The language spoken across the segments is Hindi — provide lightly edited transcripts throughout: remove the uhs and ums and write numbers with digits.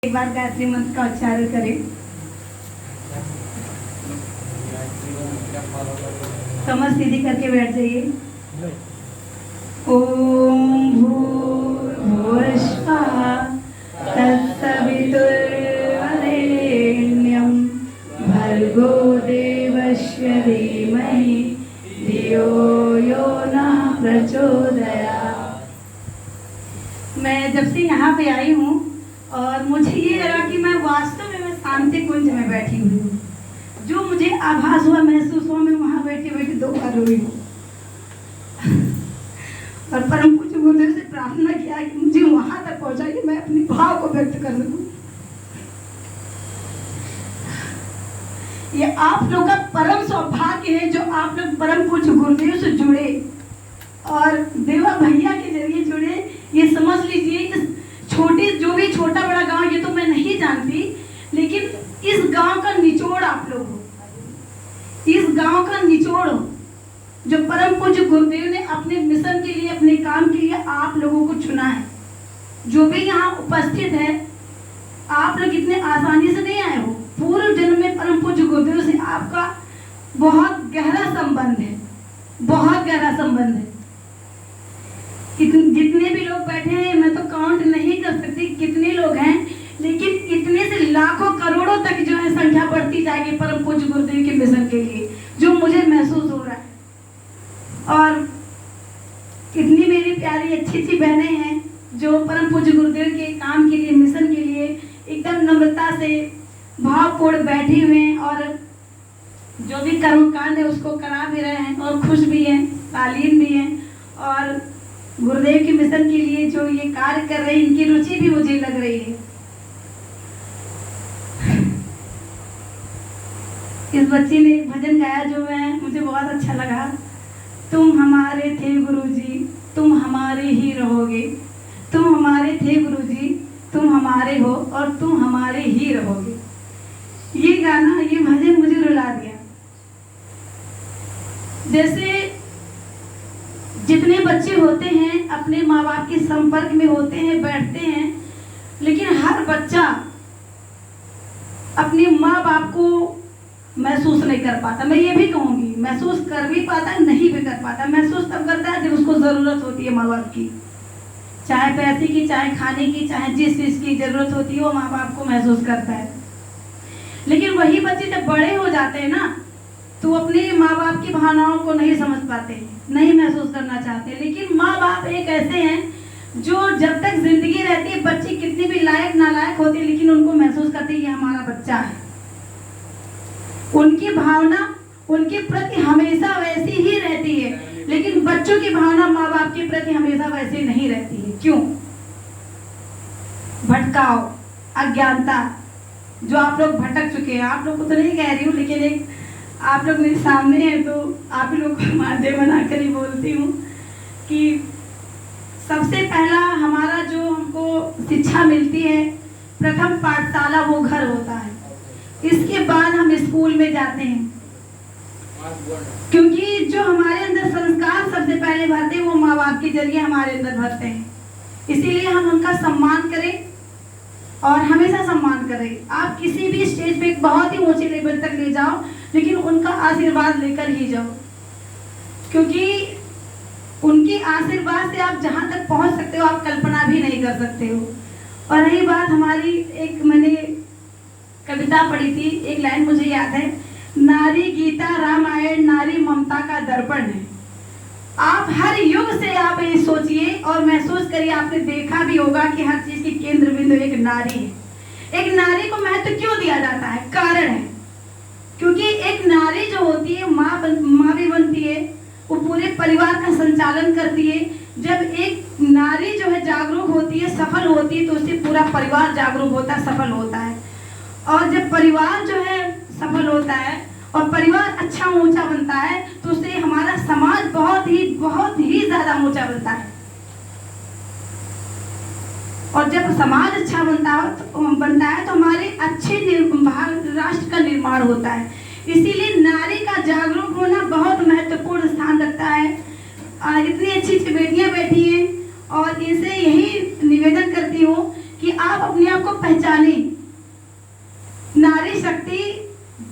एक बार गायत्री मंत्र का उच्चारण करें। कमर सीधी करके बैठ जाइए। ओम भूर्भुवस्सुः तत्सवितुर्वरेण्यं भर्गो देवस्य धीमहि धियो यो नः प्रचोदयात्। मैं जब से यहाँ पे आई हूँ और मुझे ये लगा कि मैं वास्तव में शांति कुंज में बैठी हुई हूँ। जो मुझे आभास हुआ, महसूस हुआ, मैं वहाँ बैठे बैठे 2 बार रोई हूँ और परम पूज्य गुरुदेव से प्रार्थना किया कि मुझे वहाँ तक पहुँचा कि मैं अपने भाव को व्यक्त कर सकूँ। ये आप लोग का परम सौभाग्य है जो आप लोग परम पूज्य गुरुदेव से जुड़े और देवा भैया के जरिए जुड़े। ये समझ लीजिए कि जो भी छोटा बड़ा गांव, ये तो मैं नहीं जानती, लेकिन इस गांव का निचोड़ आप लोग हो। इस गांव का निचोड़ हो जो परम पूज्य गुरुदेव ने अपने मिशन के लिए, अपने काम के लिए आप लोगों को चुना है। जो भी यहाँ उपस्थित है, आप लोग इतने आसानी से नहीं आए हो। पूर्व जन्म में परम पूज्य गुरुदेव से आपका बहुत गहरा संबंध है, बहुत गहरा संबंध है। जितने भी लोग बैठे हैं, मैं तो काउंट नहीं कर सकती कितने लोग हैं, लेकिन इतने से लाखों करोड़ों तक जो है संख्या बढ़ती जाएगी परम पूज्य गुरुदेव के मिशन के लिए, जो मुझे महसूस हो रहा है। और इतनी मेरी प्यारी अच्छी अच्छी बहनें हैं जो परम पूज्य गुरुदेव के काम के लिए, मिशन के लिए एकदम नम्रता से भावपूर्ण बैठी हुए हैं और जो भी कर्मकांड है उसको करा भी रहे हैं और खुश भी हैं, तालीम भी हैं। और गुरुदेव के मिशन के लिए जो ये कार्य कर रहे हैं, इनकी रुचि भी मुझे लग रही है। इस बच्ची ने एक भजन गाया जो मुझे बहुत अच्छा लगा। तुम हमारे थे गुरुजी, तुम हमारे ही रहोगे। तुम हमारे थे गुरुजी, तुम हमारे हो और तुम हमारे ही रहोगे। ये गाना, ये भजन मुझे रुला दिया। जैसे जितने बच्चे होते हैं अपने माँ बाप के संपर्क में होते हैं, बैठते हैं, लेकिन हर बच्चा अपने माँ बाप को महसूस नहीं कर पाता। मैं ये भी कहूँगी, महसूस कर भी पाता, नहीं भी कर पाता। महसूस तब करता है जब उसको ज़रूरत होती है माँ बाप की, चाहे पैसे की, चाहे खाने की, चाहे जिस चीज़ की ज़रूरत होती है वो माँ बाप को महसूस करता है। लेकिन वही बच्चे जब बड़े हो जाते हैं ना, तो अपने माँ बाप की भावनाओं को नहीं समझ पाते, नहीं महसूस करना चाहते। लेकिन माँ बाप एक ऐसे हैं जो जब तक जिंदगी रहती है, बच्चे कितने भी लायक नालायक होते हैं, लेकिन उनको महसूस करते हैं ये हमारा बच्चा है। उनकी भावना उनके प्रति हमेशा वैसी ही रहती है, लेकिन बच्चों की भावना माँ बाप के प्रति हमेशा वैसी नहीं रहती है। क्यों? भटकाव, अज्ञानता, जो आप लोग भटक चुके हैं। आप लोग को तो नहीं कह रही हूँ, लेकिन एक आप लोग मेरे सामने हैं तो आप लोग को माध्यम बनाकर ही बोलती हूँ कि सबसे पहला हमारा जो हमको शिक्षा मिलती है, प्रथम पाठशाला वो घर होता है। इसके बाद हम स्कूल में जाते हैं, क्योंकि जो हमारे अंदर संस्कार सबसे पहले भरते हैं वो माँ बाप के जरिए हमारे अंदर भरते हैं। इसीलिए हम उनका सम्मान करें और हमेशा सम्मान करें। आप किसी भी स्टेज पे बहुत ही ऊंचे लेवल तक ले जाओ, लेकिन उनका आशीर्वाद लेकर ही जाओ, क्योंकि उनके आशीर्वाद से आप जहां तक पहुंच सकते हो आप कल्पना भी नहीं कर सकते हो। और रही बात हमारी, एक मैंने कविता पढ़ी थी, एक लाइन मुझे याद है, नारी गीता रामायण नारी ममता का दर्पण है। आप हर युग से आप ये सोचिए और महसूस करिए, आपने देखा भी होगा कि हर चीज की केंद्र बिंदु एक नारी है। एक नारी को महत्व क्यों दिया जाता है? कारण है, क्योंकि एक नारी जो होती है माँ भी बनती है, वो पूरे परिवार का संचालन करती है। जब एक नारी जो है जागरूक होती है, सफल होती है, तो उससे पूरा परिवार जागरूक होता है, सफल होता है। और जब परिवार जो है सफल होता है और परिवार अच्छा ऊंचा बनता है, तो उससे हमारा समाज बहुत ही ज्यादा ऊंचा बनता है। और जब समाज अच्छा बनता है तो हमारे अच्छे राष्ट्र का निर्माण होता है। इसीलिए नारी का जागरूक होना बहुत महत्वपूर्ण स्थान रखता है। इतनी अच्छी अच्छी बेटियां बैठी हैं और इनसे यही निवेदन करती हूँ कि आप अपने आप को पहचाने। नारी शक्ति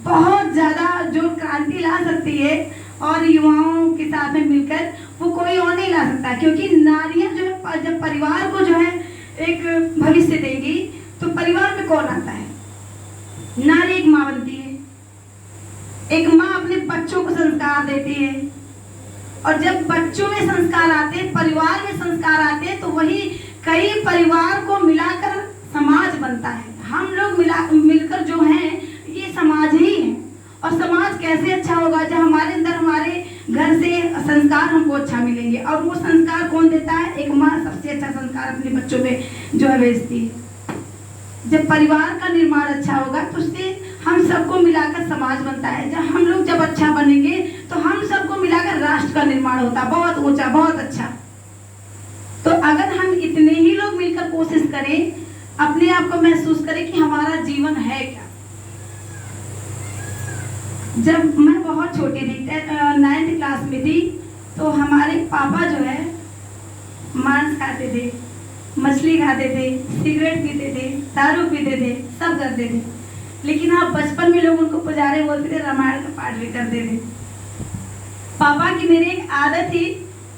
बहुत ज्यादा जो क्रांति ला सकती है और युवाओं के साथ में मिलकर वो कोई और नहीं ला सकता, क्योंकि नारियां जो है जब परिवार को जो है एक भविष्य देगी तो परिवार में कौन आता है? नारी एक माँ बनती है। एक माँ अपने बच्चों को संस्कार देती है, और जब बच्चों में संस्कार आते हैं, परिवार में संस्कार आते हैं, तो वही कई परिवार को मिलाकर समाज बनता है। हम लोग मिलकर जो हैं ये समाज ही है। और समाज कैसे अच्छा होगा? जब हमारे अंदर हमारे घर से संस्कार हमको अच्छा मिलेंगे। और वो संस्कार कौन देता है? एक माँ सबसे अच्छा संस्कार अपने बच्चों में जो है भेजती है। जब परिवार का निर्माण अच्छा होगा तो उससे हम सबको मिलाकर समाज बनता है। जब हम लोग जब अच्छा बनेंगे तो हम सबको मिलाकर राष्ट्र का निर्माण होता है, बहुत ऊंचा, बहुत अच्छा। तो अगर हम इतने ही लोग मिलकर कोशिश करें, अपने आप को महसूस करें कि हमारा जीवन है क्या। जब मैं बहुत छोटी थी, 9th क्लास में थी, तो हमारे पापा जो है मांस खाते थे, मछली खाते थे, सिगरेट पीते थे, दारू पीते थे, सब करते थे। लेकिन हाँ, बचपन में लोग उनको पुजारी बोलते थे, रामायण का पाठ भी करते थे। पापा की मेरी एक आदत थी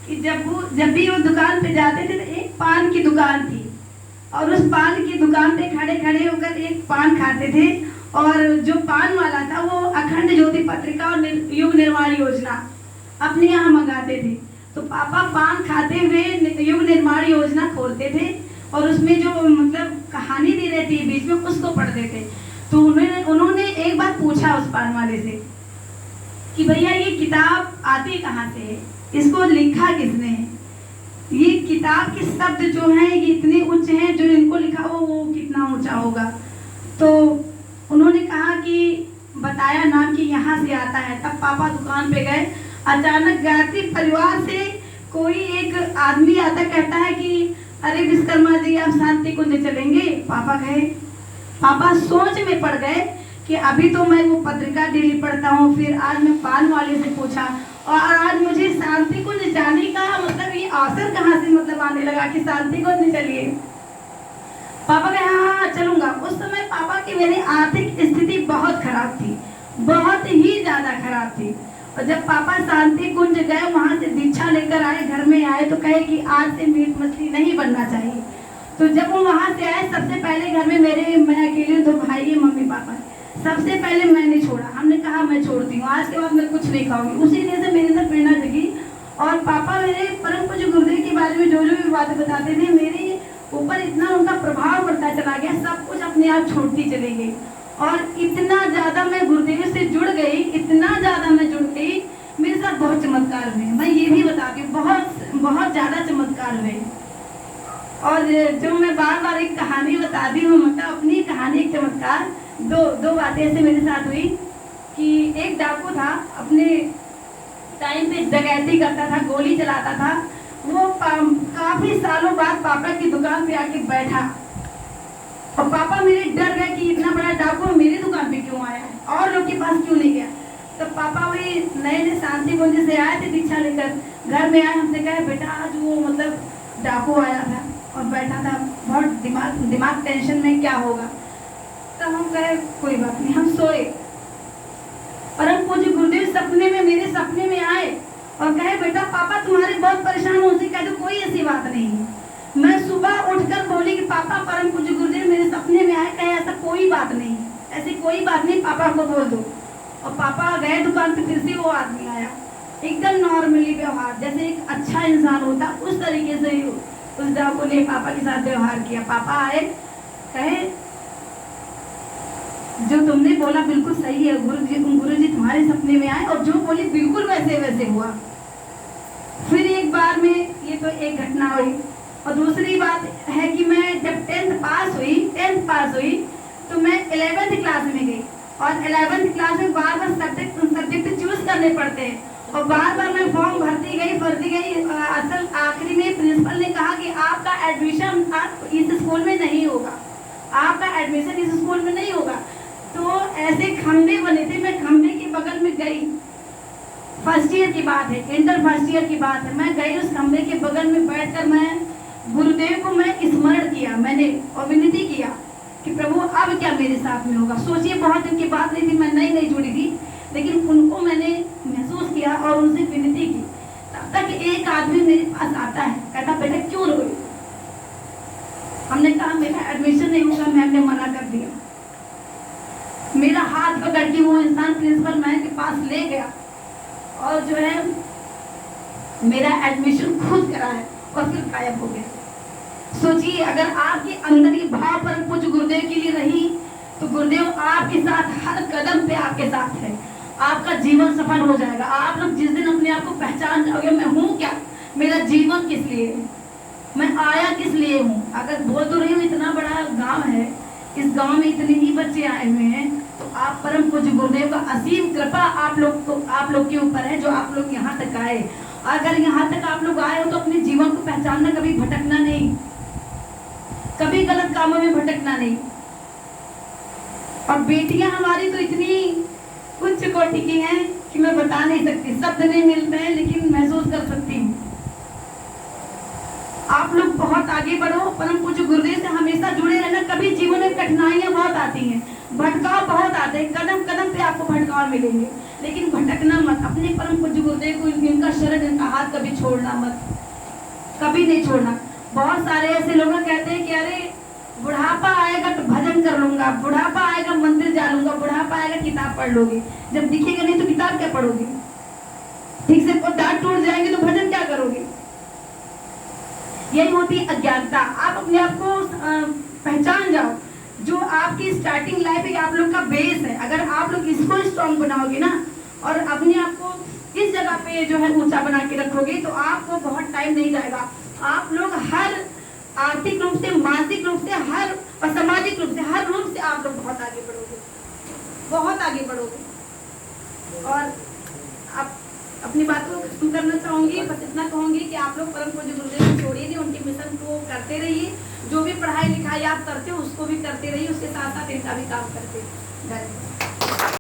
कि जब भी वो दुकान पे जाते थे तो एक पान की दुकान थी, और उस पान की दुकान पे खड़े खड़े होकर एक पान खाते थे। और जो पान वाला था वो अखंड ज्योति पत्रिका और युग निर्माण योजना अपने यहाँ मंगाते थे। तो पापा पान खाते हुए युग निर्माण योजना खोलते थे, और उसमें जो मतलब कहानी दी रहती है बीच में, उसको पढ़ते थे। तो उन्होंने एक बार पूछा उस पान वाले से कि भैया ये किताब आती कहाँ से है, इसको लिखा किसने है, ये किताब के शब्द जो हैं ये इतने उच्च हैं, जो इनको लिखा वो कितना ऊंचा होगा। तो उन्होंने कहा कि बताया नाम कि यहाँ से आता है। तब पापा दुकान पे गए, अचानक गायत्री परिवार से कोई एक आदमी आता, कहता है कि अरे विश्वकर्मा जी आप शांति कुंज चलेंगे। पापा कहे, पापा सोच में पड़ गए कि अभी तो मैं वो पत्रिका डेली पढ़ता हूँ, फिर आज मैं पान वाले से पूछा, और आज मुझे शांति कुंज जाने का मतलब ये अवसर कहाँ से मतलब आने लगा कि शांति कुंज चलिए। पापा कहे हाँ चलूंगा। उस समय पापा की मेरी आर्थिक स्थिति बहुत खराब थी, बहुत ही ज्यादा खराब थी। और जब पापा शांति कुंज गए, वहां से दीक्षा लेकर आए, घर में आए तो कहे कि आज से मीट मछली नहीं बनना चाहिए। तो जब वो वहां से आए, सबसे पहले घर में मैं अकेले, 2 भाई है, मम्मी पापा। सबसे पहले मैंने छोड़ा, हमने कहा मैं छोड़ती हूँ, आज के बाद मैं कुछ नहीं खाऊंगी। उसी दिन से मेरे अंदर प्रेरणा जगी। और पापा मेरे परम पूज्य गुरुदेव के बारे में जो जो भी बातें बताते थे, मेरे ऊपर इतना उनका प्रभाव पड़ता चला गया, सब कुछ अपने आप छोड़ती चली गई। और इतना ज्यादा मैं गुरुदेव से जुड़ गई, इतना ज्यादा मैं जुड़ गई, मेरे साथ बहुत चमत्कार हुए। मैं ये भी बताती हूँ, बहुत ज्यादा चमत्कार हुए। और जो मैं बार बार एक कहानी बताती हूँ, मतलब अपनी कहानी, एक चमत्कार, दो बातें ऐसे मेरे साथ हुई कि एक डाकू था, अपने टाइम पे डकैती करता था, गोली चलाता था। वो काफी सालों बाद पापा की दुकान पे आके बैठा, और पापा मेरे डर गए कि इतना बड़ा डाकू मेरी दुकान पे क्यों आया है, और लोग के पास क्यों नहीं गया। तो पापा वही नए शांति कुंज से आए थे दीक्षा लेकर, घर में आए, हमसे कहे बेटा आज वो मतलब डाकू आया था और बैठा था, बहुत दिमाग टेंशन में, क्या होगा। तब हम कहे कोई बात नहीं, हम सोए। परम पूज्य गुरुदेव सपने में, मेरे सपने में आए और कहे बेटा पापा तुम्हारे बहुत परेशान हो, उसे कह दो कोई ऐसी बात नहीं है। मैं सुबह उठकर बोली कि पापा परम पूज्य गुरुदेव मेरे सपने में आए, कहे ऐसा कोई बात नहीं है, ऐसी कोई बात नहीं, पापा को बोल दो। और पापा गए दुकान पे, फिर से वो आदमी आया, एकदम नॉर्मली व्यवहार, जैसे एक अच्छा इंसान होता उस तरीके से उस डाकू ने पापा के साथ व्यवहार किया। पापा आए, कहे जो तुमने बोला बिल्कुल सही है, गुरु जी तुम्हारे सपने में आए और जो बोली बिल्कुल वैसे वैसे हुआ। फिर एक बार में ये तो एक घटना हुई, और दूसरी बात है कि मैं जब 10th पास हुई तो मैं 11th क्लास में गई, और 11th क्लास में बार बार सब्जेक्ट चूज करने पड़ते हैं, और बार बार मैं फॉर्म भरती गई। असल आखिरी में प्रिंसिपल ने कहा कि आपका एडमिशन इस स्कूल में नहीं होगा, आपका एडमिशन इस स्कूल में नहीं होगा। तो ऐसे खंबे बने थे, मैं खंबे के बगल में गई, फर्स्ट ईयर की बात है, इंटर फर्स्ट ईयर की बात है, मैं गई उस खंबे के बगल में बैठकर मैं गुरुदेव को मैं स्मरण किया मैंने और विनती किया कि प्रभु अब क्या मेरे साथ में होगा। सोचिए बहुत दिन की बात नहीं थी, मैं नई नई जुड़ी थी, लेकिन उनको मैंने महसूस किया और उनसे विनती की। तब तक एक आदमी मेरे पास आता है, कहता बेटा क्यों रोए। हमने कहा मेरा एडमिशन नहीं होगा, मैम ने मना कर दिया। मेरा हाथ पकड़ के वो इंसान प्रिंसिपल मैम के पास ले गया और जो है मेरा एडमिशन खुद करा है और फिर गायब हो गया। सोचिए अगर आपके अंदर ये भाव परम पूज्य गुरुदेव के लिए रही तो गुरुदेव आपके साथ हर कदम पे आपके साथ है, आपका जीवन सफल हो जाएगा। आप लोग जिस दिन अपने आप को पहचान जाओगे मैं हूँ क्या, मेरा जीवन किस लिए है, मैं आया किस लिए हूँ। अगर बोल तो रही हूँ इतना बड़ा गांव है, इस गांव में इतने ही बच्चे आए हुए हैं, तो आप परम पूज्य गुरुदेव का असीम कृपा आप लोग के ऊपर है जो आप लोग यहाँ तक आए। अगर यहाँ तक आप लोग आए हो तो अपने जीवन को पहचानना, कभी भटकना नहीं, कभी गलत कामों में भटकना नहीं। और बेटियां हमारी तो इतनी उच्च कोटि की हैं कि मैं बता नहीं सकती, शब्द नहीं मिलते हैं लेकिन महसूस कर सकती हूँ। आप लोग बहुत आगे बढ़ो, परम पूज्य गुरुदेव से हमेशा जुड़े रहना। कभी जीवन में कठिनाइयां बहुत आती हैं, भटकाव बहुत आते हैं, कदम कदम पे आपको भटकाव मिलेंगे, लेकिन भटकना मत। अपने परम पूज्य गुरुदेव को, इनका शरण, इनका हाथ कभी छोड़ना मत, कभी नहीं छोड़ना। बहुत सारे ऐसे लोग कहते हैं कि अरे बुढ़ापा आएगा तो भजन कर लूंगा, बुढ़ापा आएगा मंदिर जा लूंगा, बुढ़ापा आएगा किताब पढ़ लोगे, जब दिखेगा नहीं तो किताब क्या पढ़ोगे, ठीक से दांत टूट जाएंगे तो भजन क्या करोगे। यही होती है अज्ञानता। आप अपने आप को पहचान जाओ, जो आपकी स्टार्टिंग लाइफ है, आप लोग का बेस है। अगर आप लोग इसको स्ट्रॉन्ग बनाओगे ना और अपने आप को इस जगह पे जो है ऊंचा बना के रखोगे तो आपको बहुत टाइम नहीं जाएगा। आप लोग हर आर्थिक रूप से, मानसिक रूप से, हर और सामाजिक रूप से, हर रूप से आप लोग बहुत आगे बढ़ोगे, बहुत आगे बढ़ोगे। और आप अपनी बात को खत्म करना चाहूंगी, बस इतना कहूंगी कि आप लोग परम पूज्य गुरुदेव को छोड़िए नहीं, उनके मिशन को करते रहिए। जो भी पढ़ाई लिखाई आप करते हो उसको भी करते रहिए, उसके साथ साथ इनका भी काम करते रहिए।